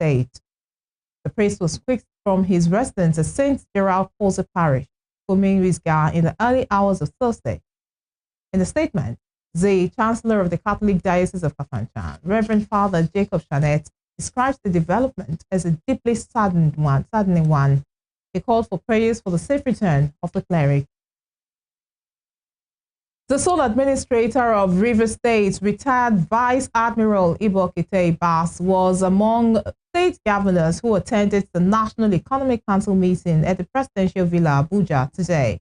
State. The priest was quick from his residence at St. Gerald Colza Parish, Kuminwisga, in the early hours of Thursday. In a statement, the Chancellor of the Catholic Diocese of Kafanchan, Reverend Father Jacob Shanet, describes the development as a deeply saddening one. He called for prayers for the safe return of the cleric. The sole administrator of Rivers State, retired Vice Admiral Ibokete Bass, was among state governors who attended the National Economic Council meeting at the Presidential Villa, Abuja, today.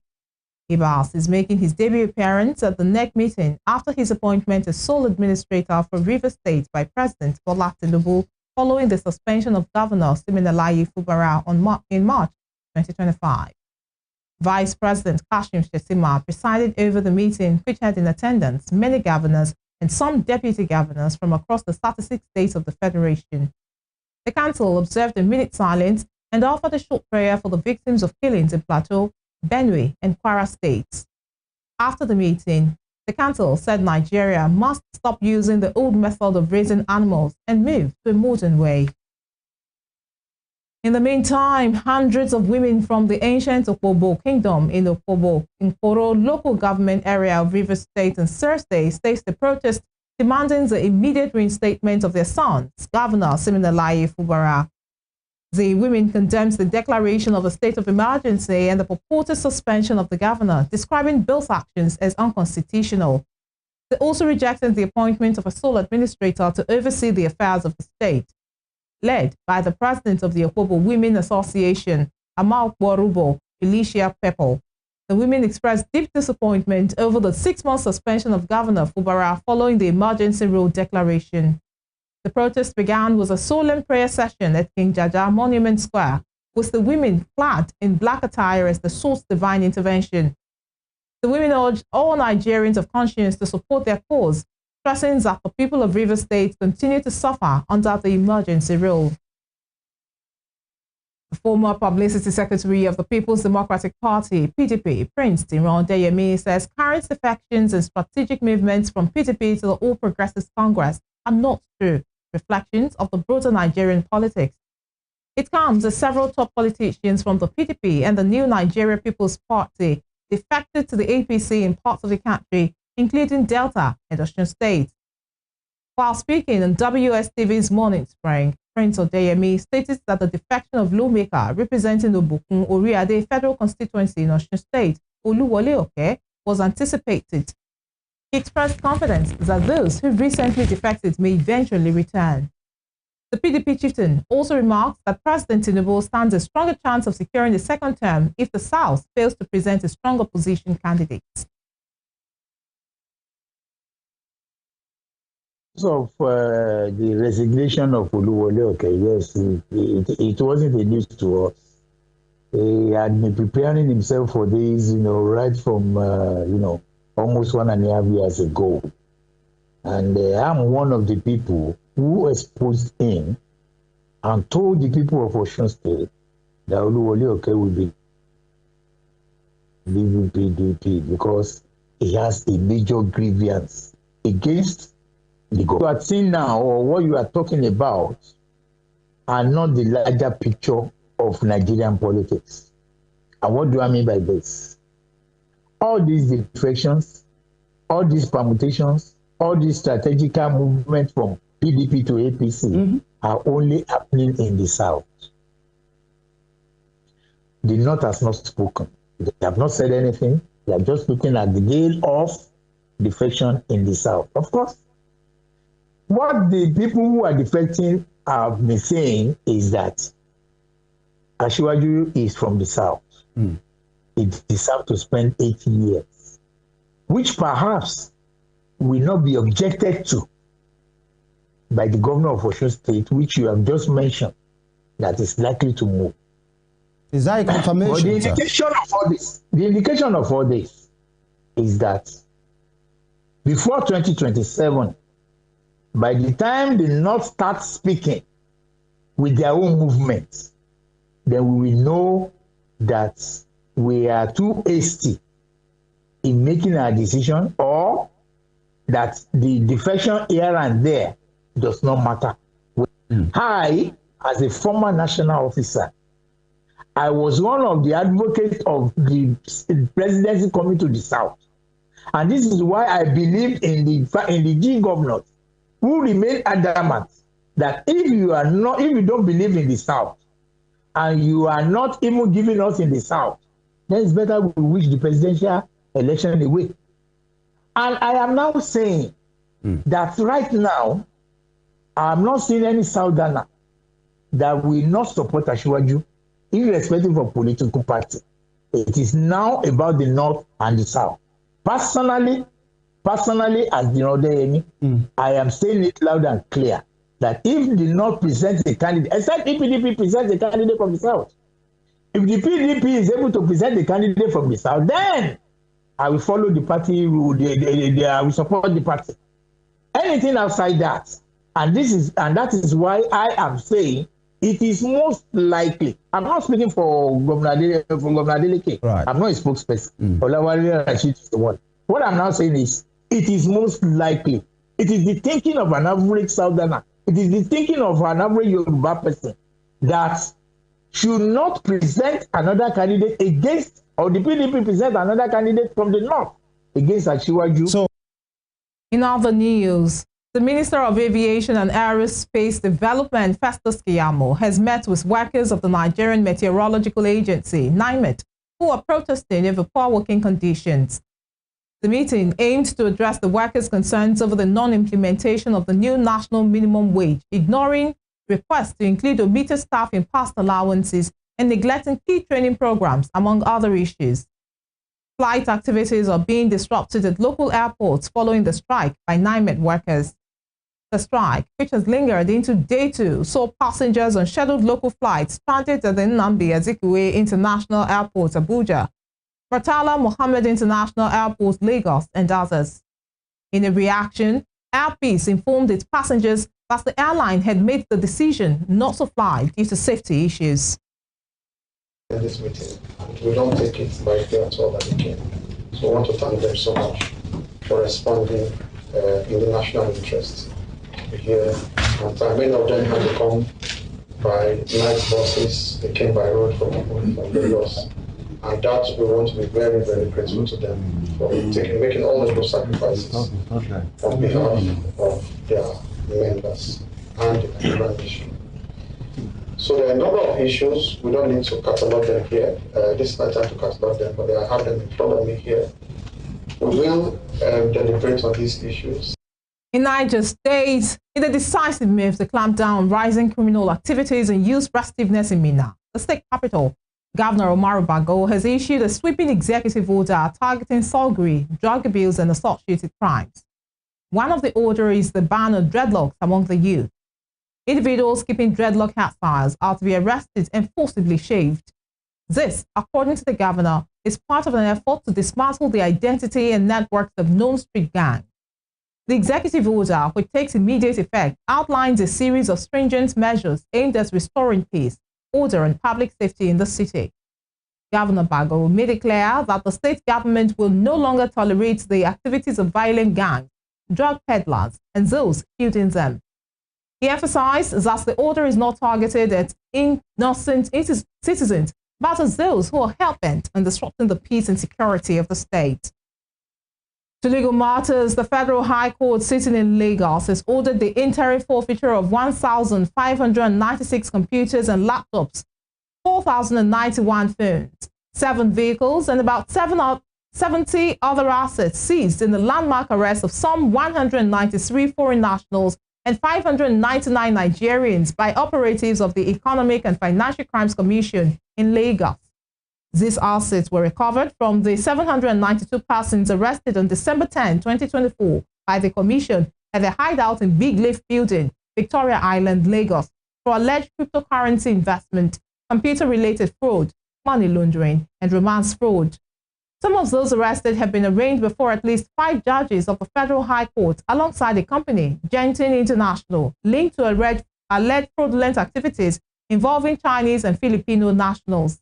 Ibas is making his debut appearance at the NEC meeting after his appointment as sole administrator for Rivers State by President Bola Tinubu following the suspension of Governor Siminalayi Fubara in March 2025. Vice President Kashim Shettima presided over the meeting, which had in attendance many governors and some deputy governors from across the 36 states of the Federation. The council observed a minute silence and offered a short prayer for the victims of killings in Plateau, Benue, and Kwara states. After the meeting, the council said Nigeria must stop using the old method of raising animals and move to a modern way. In the meantime, hundreds of women from the ancient Opobo Kingdom in Opobo, Nkoro local government area of Rivers State on Thursday staged a protest demanding the immediate reinstatement of their sons, Governor Siminalayi Fubara. The women condemned the declaration of a state of emergency and the purported suspension of the governor, describing Bill's actions as unconstitutional. They also rejected the appointment of a sole administrator to oversee the affairs of the state. Led by the president of the Opobo Women Association, Amal Borubo, Felicia Pepple. The women expressed deep disappointment over the 6-month suspension of Governor Fubara following the emergency rule declaration. The protest began with a solemn prayer session at King Jaja Monument Square, with the women clad in black attire as the source divine intervention. The women urged all Nigerians of conscience to support their cause, stressing that the people of Rivers State continue to suffer under the emergency rule. The former Publicity Secretary of the People's Democratic Party, PDP, Prince Tiron Deyemi, says current defections and strategic movements from PDP to the All Progressives Congress are not true reflections of the broader Nigerian politics. It comes as several top politicians from the PDP and the New Nigeria People's Party defected to the APC in parts of the country, including Delta and Osun State. While speaking on WSTV's Morning Spring, Prince Odeyemi stated that the defection of lawmaker representing Obukun Oriade Federal Constituency in Osun State, Oluwole Oke, was anticipated. He expressed confidence that those who recently defected may eventually return. The PDP chieftain also remarked that President Tinubu stands a stronger chance of securing a second term if the South fails to present a strong opposition candidate. Of the resignation of Oluwole, okay, yes, it wasn't a news to us. He had been preparing himself for this, right from, almost 1.5 years ago. And I'm one of the people who exposed him and told the people of Osun State that Oluwole, okay, will be leaving PDP because he has a major grievance against the government. What you are seeing now, or what you are talking about, are not the larger picture of Nigerian politics. And what do I mean by this? All these defections, all these permutations, all these strategical movements from PDP to APC are only happening in the South. The North has not spoken. They have not said anything. They are just looking at the gale of defection in the South. Of course, what the people who are defecting have been saying is that Asiwaju is from the South. It deserves to spend 80 years, which perhaps will not be objected to by the governor of Osun State, which you have just mentioned, that is likely to move. Is that a confirmation? But the indication of all this is that before 2027, by the time the North starts speaking with their own movements, then we will know that we are too hasty in making our decision, or that the defection here and there does not matter. I as a former national officer, I was one of the advocates of the presidency coming to the South. And this is why I believe in the G governors who remain adamant that if you don't believe in the South and you are not even giving us in the South, then it's better we wish the presidential election away. And I am now saying that right now, I'm not seeing any Southerner that will not support Asiwaju, irrespective of political party. It is now about the North and the South. Personally, as the Northern, I am saying it loud and clear that if the North presents a candidate, except if PDP presents a candidate from the South, if the PDP is able to present a candidate from the South, then I will follow the party rule. I will support the party. Anything outside that, and that is why I am saying it is most likely. I'm not speaking for Governor Adeleke. Right. I'm not a spokesperson. Olawale Rashid is the one. What I'm now saying is, it is most likely. It is the thinking of an average Southerner. It is the thinking of an average Yoruba person that should not present another candidate against, or the PDP present another candidate from the North against Asiwaju. So, in other news, the Minister of Aviation and Aerospace Development, Festus Keyamo, has met with workers of the Nigerian Meteorological Agency, NIMET, who are protesting over poor working conditions. The meeting aimed to address the workers' concerns over the non-implementation of the new national minimum wage, ignoring requests to include omitted staff in past allowances and neglecting key training programs, among other issues. Flight activities are being disrupted at local airports following the strike by NIMET workers. The strike, which has lingered into day 2, saw passengers on scheduled local flights stranded at the Nnamdi Azikiwe International Airport, Abuja, Murtala Mohammed International Airport, Lagos, and others. In a reaction, Air Peace informed its passengers that the airline had made the decision not to fly due to safety issues. In this meeting, and we don't take it by fear at all that we can. So I want to thank them so much for responding in the national interest here. And many of them had to come by night buses. They came by road from Lagos. And that we want to be very, very grateful to them for making all of those sacrifices on behalf of their members and the Nigerian nation. So there are a number of issues. We don't need to catalog them here. This is not time to catalog them, but I have them in front of me here. We will deliberate on these issues. In Niger State, in a decisive move to clamp down on rising criminal activities and youth restiveness in Minna, the state capital, Governor Omar Bago has issued a sweeping executive order targeting sorcery, drug abuse, and associated crimes. One of the orders is the ban of dreadlocks among the youth. Individuals keeping dreadlock hairstyles are to be arrested and forcibly shaved. This, according to the governor, is part of an effort to dismantle the identity and networks of known street gangs. The executive order, which takes immediate effect, outlines a series of stringent measures aimed at restoring peace, order, and public safety in the city. Governor Bago made it clear that the state government will no longer tolerate the activities of violent gangs, drug peddlers, and those fueling them. He emphasized that the order is not targeted at innocent citizens, but as those who are hell-bent on disrupting the peace and security of the state. To legal matters, the Federal High Court sitting in Lagos has ordered the interim forfeiture of 1,596 computers and laptops, 4,091 phones, 7 vehicles, and about 70 other assets seized in the landmark arrest of some 193 foreign nationals and 599 Nigerians by operatives of the Economic and Financial Crimes Commission in Lagos. These assets were recovered from the 792 persons arrested on December 10, 2024 by the Commission at the hideout in Big Leaf Building, Victoria Island, Lagos, for alleged cryptocurrency investment, computer-related fraud, money laundering, and romance fraud. Some of those arrested have been arraigned before at least 5 judges of the Federal High Court alongside a company, Gentin International, linked to alleged fraudulent activities involving Chinese and Filipino nationals.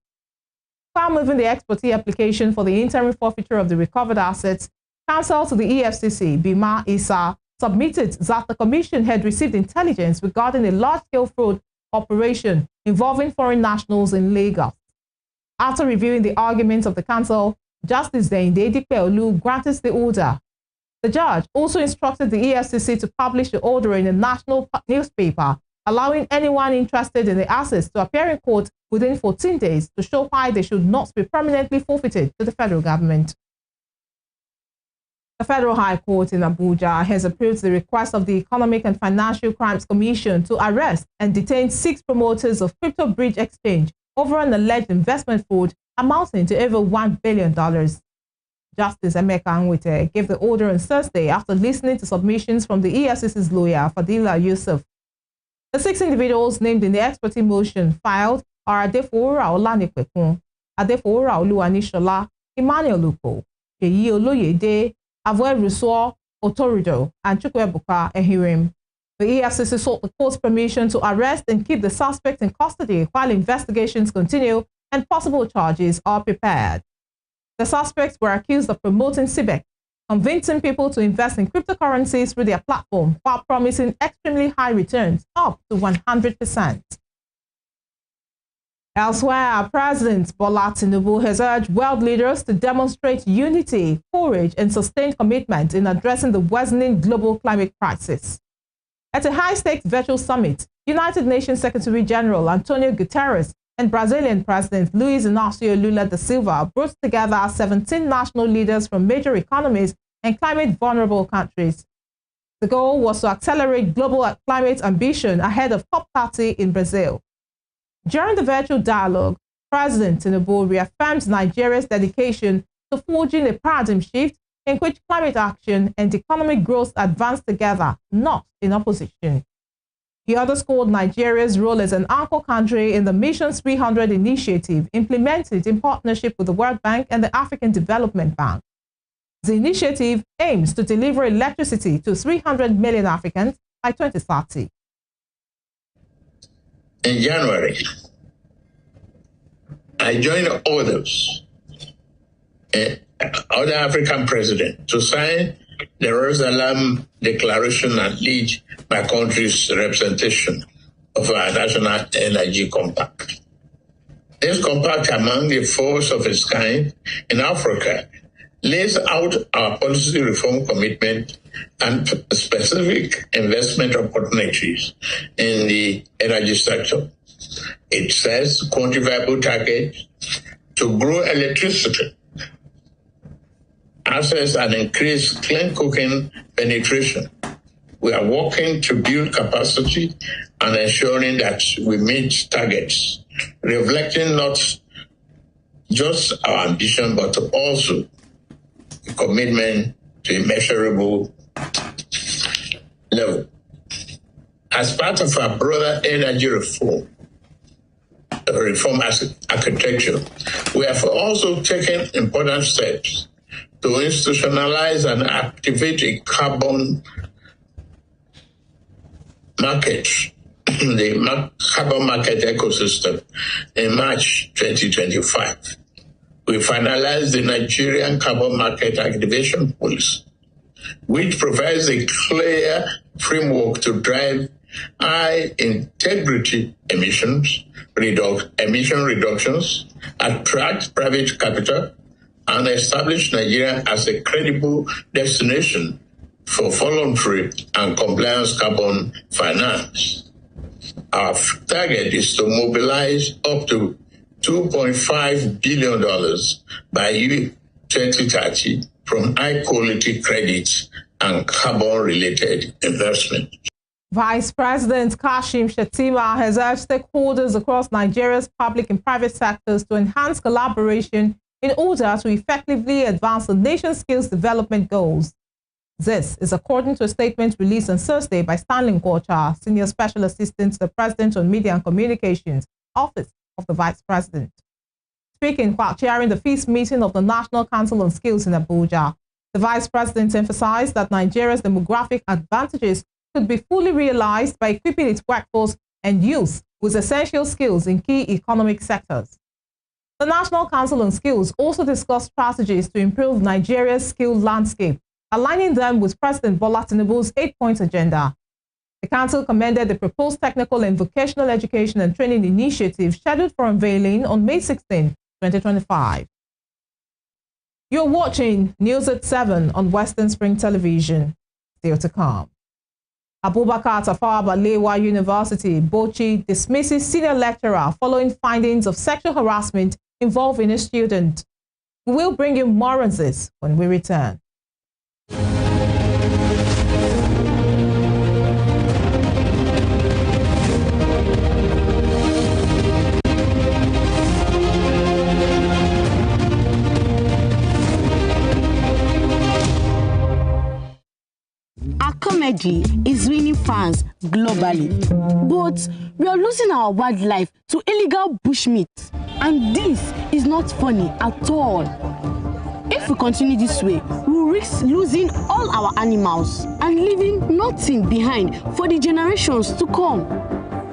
While moving the exportee application for the interim forfeiture of the recovered assets, counsel to the EFCC, Bima Issa, submitted that the Commission had received intelligence regarding a large-scale fraud operation involving foreign nationals in Lagos. After reviewing the arguments of the council, Justice Deinde Dipeolu granted the order. The judge also instructed the EFCC to publish the order in a national newspaper, allowing anyone interested in the assets to appear in court within 14 days to show why they should not be permanently forfeited to the federal government. The Federal High Court in Abuja has approved the request of the Economic and Financial Crimes Commission to arrest and detain 6 promoters of Crypto Bridge Exchange over an alleged investment fraud amounting to over $1 billion. Justice Emeka Nwite gave the order on Thursday after listening to submissions from the EFCC's lawyer, Fadila Yusuf. The 6 individuals named in the expertise motion filed are Adefora Olanipekun, Adefora Oluwanishola, Emmanuel Lupo, Jeyi Oloyede, Avoy Russo Otorido, and Chukwuebuka Ehirim. The EFCC sought the court's permission to arrest and keep the suspects in custody while investigations continue and possible charges are prepared. The suspects were accused of promoting CBEC, convincing people to invest in cryptocurrencies through their platform while promising extremely high returns, up to 100%. Elsewhere, President Bola Tinubu has urged world leaders to demonstrate unity, courage, and sustained commitment in addressing the worsening global climate crisis. At a high-stakes virtual summit, United Nations Secretary General Antonio Guterres and Brazilian President Luiz Inácio Lula da Silva brought together 17 national leaders from major economies and climate-vulnerable countries. The goal was to accelerate global climate ambition ahead of COP30 in Brazil. During the virtual dialogue, President Tinubu reaffirmed Nigeria's dedication to forging a paradigm shift in which climate action and economic growth advance together, not in opposition. He underscored Nigeria's role as an anchor country in the Mission 300 initiative implemented in partnership with the World Bank and the African Development Bank. The initiative aims to deliver electricity to 300 million Africans by 2030. In January, I joined others, other African presidents, to sign the Jerusalem Declaration and lead my country's representation of our National Energy Compact. This compact, among the first of its kind in Africa, lays out our policy reform commitment and specific investment opportunities in the energy sector. It sets quantifiable targets to grow electricity, access and increase clean cooking penetration. We are working to build capacity and ensuring that we meet targets, reflecting not just our ambition, but also a commitment to a measurable level. As part of our broader energy reform architecture, we have also taken important steps to institutionalize and activate a carbon market, the carbon market ecosystem in March 2025. We finalized the Nigerian carbon market activation policy, which provides a clear framework to drive high integrity emission reductions, attract private capital, and establish Nigeria as a credible destination for voluntary and compliance carbon finance. Our target is to mobilize up to $2.5 billion by 2030 from high-quality credits and carbon-related investment. Vice President Kashim Shettima has urged stakeholders across Nigeria's public and private sectors to enhance collaboration in order to effectively advance the nation's skills development goals. This is according to a statement released on Thursday by Stanley Ngwocha, Senior Special Assistant to the President on Media and Communications, Office of the Vice President. Speaking while chairing the fifth meeting of the National Council on Skills in Abuja, the Vice President emphasized that Nigeria's demographic advantages could be fully realized by equipping its workforce and youth with essential skills in key economic sectors. The National Council on Skills also discussed strategies to improve Nigeria's skill landscape, aligning them with President Bola Tinubu's 8-point agenda. The Council commended the proposed technical and vocational education and training initiative scheduled for unveiling on May 16, 2025. You're watching News at 7 on Western Spring Television. Still to come. Abubakar Tafawa Balewa University, Bauchi, dismisses senior lecturer following findings of sexual harassment involving a student. We will bring you more on this when we return. Our comedy is winning fans globally, but we are losing our wildlife to illegal bushmeat, and this is not funny at all. If we continue this way, we will risk losing all our animals and leaving nothing behind for the generations to come.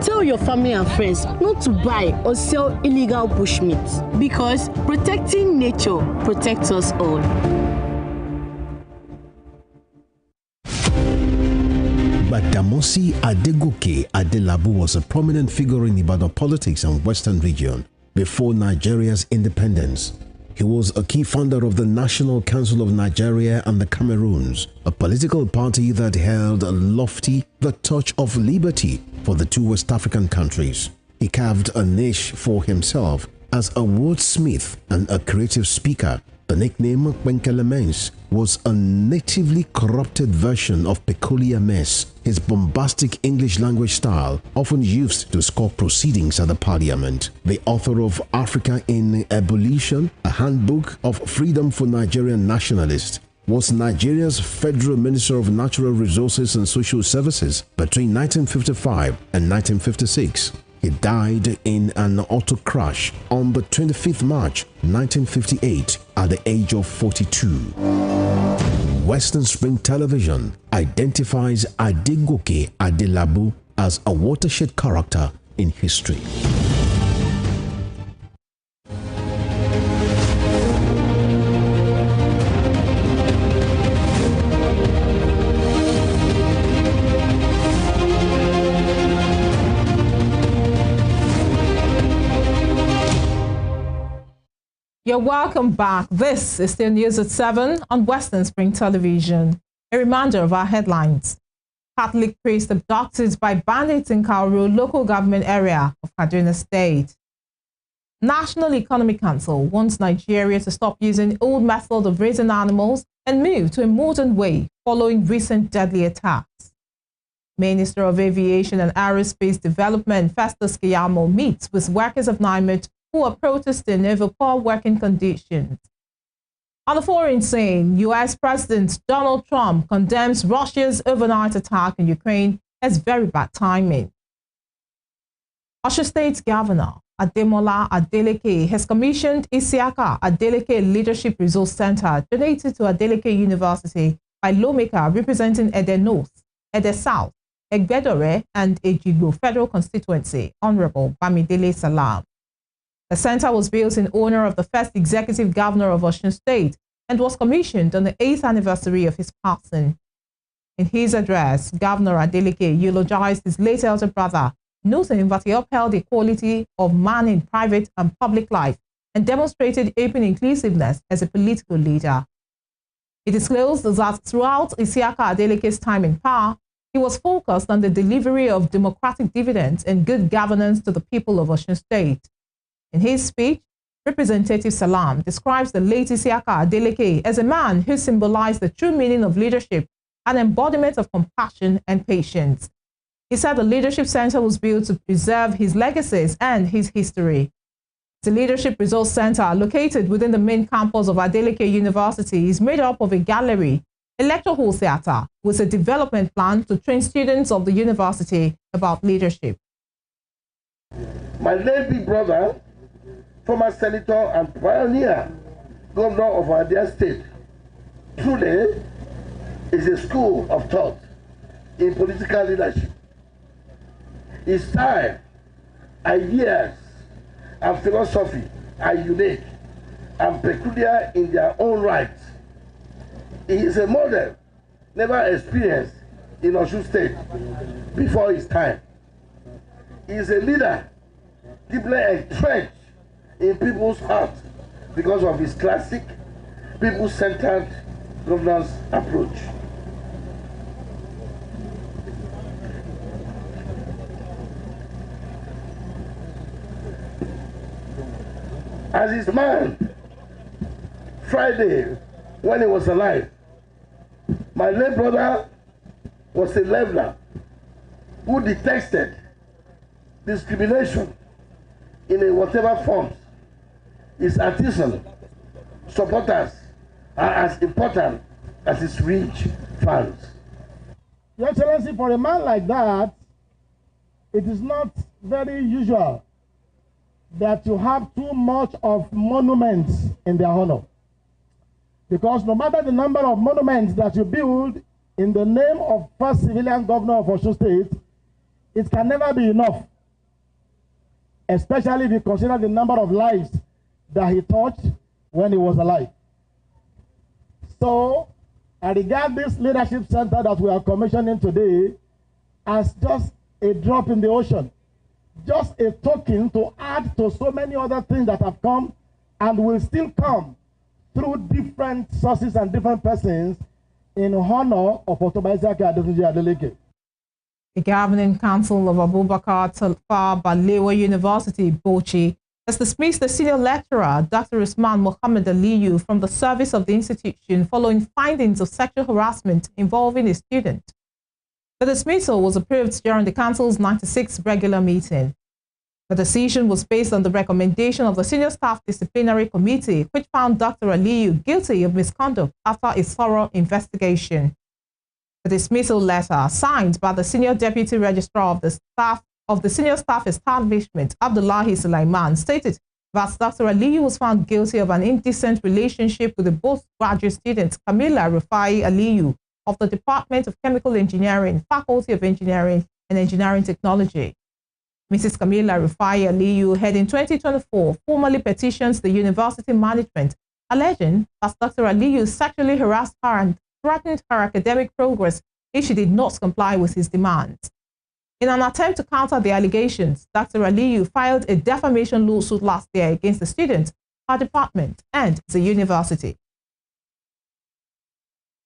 Tell your family and friends not to buy or sell illegal bushmeat, because protecting nature protects us all. Badamosi Adegoke Adelabu was a prominent figure in Ibadan politics and Western region before Nigeria's independence. He was a key founder of the National Council of Nigeria and the Cameroons, a political party that held lofty the torch of liberty for the two West African countries. He carved a niche for himself as a wordsmith and a creative speaker. The nickname Kwenkele was a natively corrupted version of peculiar mess, his bombastic English language style often used to score proceedings at the parliament. The author of Africa in Ebullition, a handbook of freedom for Nigerian nationalists, was Nigeria's Federal Minister of Natural Resources and Social Services between 1955 and 1956. He died in an auto crash on the 25th March 1958 at the age of 42. Western Spring Television identifies Adegoke Adelabu as a watershed character in history. You're welcome back. This is still News at 7 on Western Spring Television. A reminder of our headlines. Catholic priest abducted by bandits in Kauru local government area of Kaduna State. National Economic Council wants Nigeria to stop using old method of raising animals and move to a modern way following recent deadly attacks. Minister of Aviation and Aerospace Development Festus Keyamo meets with workers of NIMET who are protesting over poor working conditions. On the foreign scene, U.S. President Donald Trump condemns Russia's overnight attack in Ukraine as very bad timing. Osun State Governor Ademola Adeleke has commissioned Isiaka Adeleke Leadership Resource Center donated to Adeleke University by lawmaker representing Ede North, Ede South, Egbedore, and Ejigbo Federal Constituency, Honorable Bamidele Salam. The center was built in honor of the first executive governor of Osun State and was commissioned on the 8th anniversary of his passing. In his address, Governor Adeleke eulogized his late elder brother, noting that he upheld the equality of man in private and public life and demonstrated open inclusiveness as a political leader. He disclosed that throughout Isiaka Adeleke's time in power, he was focused on the delivery of democratic dividends and good governance to the people of Osun State. In his speech, Representative Salam describes the late Isiaka Adeleke as a man who symbolized the true meaning of leadership, an embodiment of compassion and patience. He said the Leadership Center was built to preserve his legacies and his history. The Leadership Resource Center, located within the main campus of Adeleke University, is made up of a gallery, a lecture hall theater, with a development plan to train students of the university about leadership. My late big brother, former senator and pioneer governor of our state, truly is a school of thought in political leadership. His style, ideas, and philosophy are unique and peculiar in their own right. He is a model never experienced in Osun State before his time. He is a leader deeply entrenched in people's hearts because of his classic, people-centered governance approach. As his man, Friday, when he was alive, my late brother was a leveler who detested discrimination in whatever forms. His artisan supporters are as important as his rich fans. Your Excellency, for a man like that, it is not very usual that you have too much of monuments in their honor. Because no matter the number of monuments that you build in the name of first civilian governor of Osun State, it can never be enough. Especially if you consider the number of lives that he touched when he was alive. So, I regard this leadership center that we are commissioning today as just a drop in the ocean. Just a token to add to so many other things that have come and will still come through different sources and different persons in honor of Otoba Isiaka Adetunji Adeleke. The Governing Council of Abubakar Tafawa Balewa University, Bauchi, has dismissed the senior lecturer, Dr. Usman Mohammed Aliyu, from the service of the institution following findings of sexual harassment involving a student. The dismissal was approved during the Council's 96th regular meeting. The decision was based on the recommendation of the Senior Staff Disciplinary Committee, which found Dr. Aliyu guilty of misconduct after a thorough investigation. The dismissal letter, signed by the Senior Deputy Registrar of the Senior Staff Establishment, Abdullahi Sulaiman, stated that Dr. Aliyu was found guilty of an indecent relationship with the postgraduate student Kamila Rufai Aliyu of the Department of Chemical Engineering, Faculty of Engineering and Engineering Technology. Mrs. Kamila Rufai Aliyu had in 2024 formally petitioned the university management, alleging that Dr. Aliyu sexually harassed her and threatened her academic progress if she did not comply with his demands. In an attempt to counter the allegations, Dr. Aliyu filed a defamation lawsuit last year against the student, her department, and the university.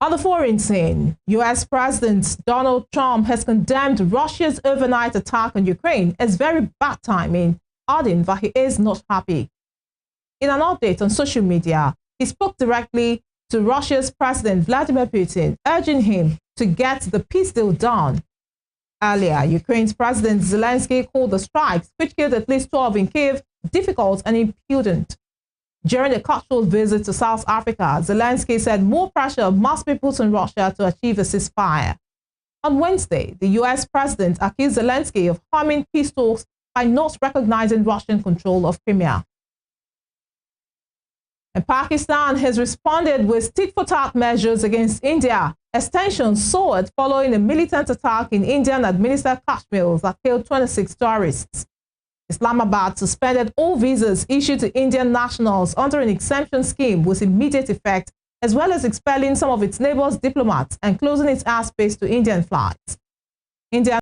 On the foreign scene, U.S. President Donald Trump has condemned Russia's overnight attack on Ukraine as very bad timing, adding that he is not happy. In an update on social media, he spoke directly to Russia's President Vladimir Putin, urging him to get the peace deal done. Earlier, Ukraine's President Zelensky called the strikes, which killed at least 12 in Kyiv, difficult and impudent. During a casual visit to South Africa, Zelensky said more pressure must be put on Russia to achieve a ceasefire. On Wednesday, the U.S. president accused Zelensky of harming peace talks by not recognizing Russian control of Crimea. And Pakistan has responded with tit-for-tat measures against India as tensions soared following a militant attack in Indian-administered Kashmir that killed 26 tourists. Islamabad suspended all visas issued to Indian nationals under an exemption scheme with immediate effect, as well as expelling some of its neighbors' diplomats and closing its airspace to Indian flights. India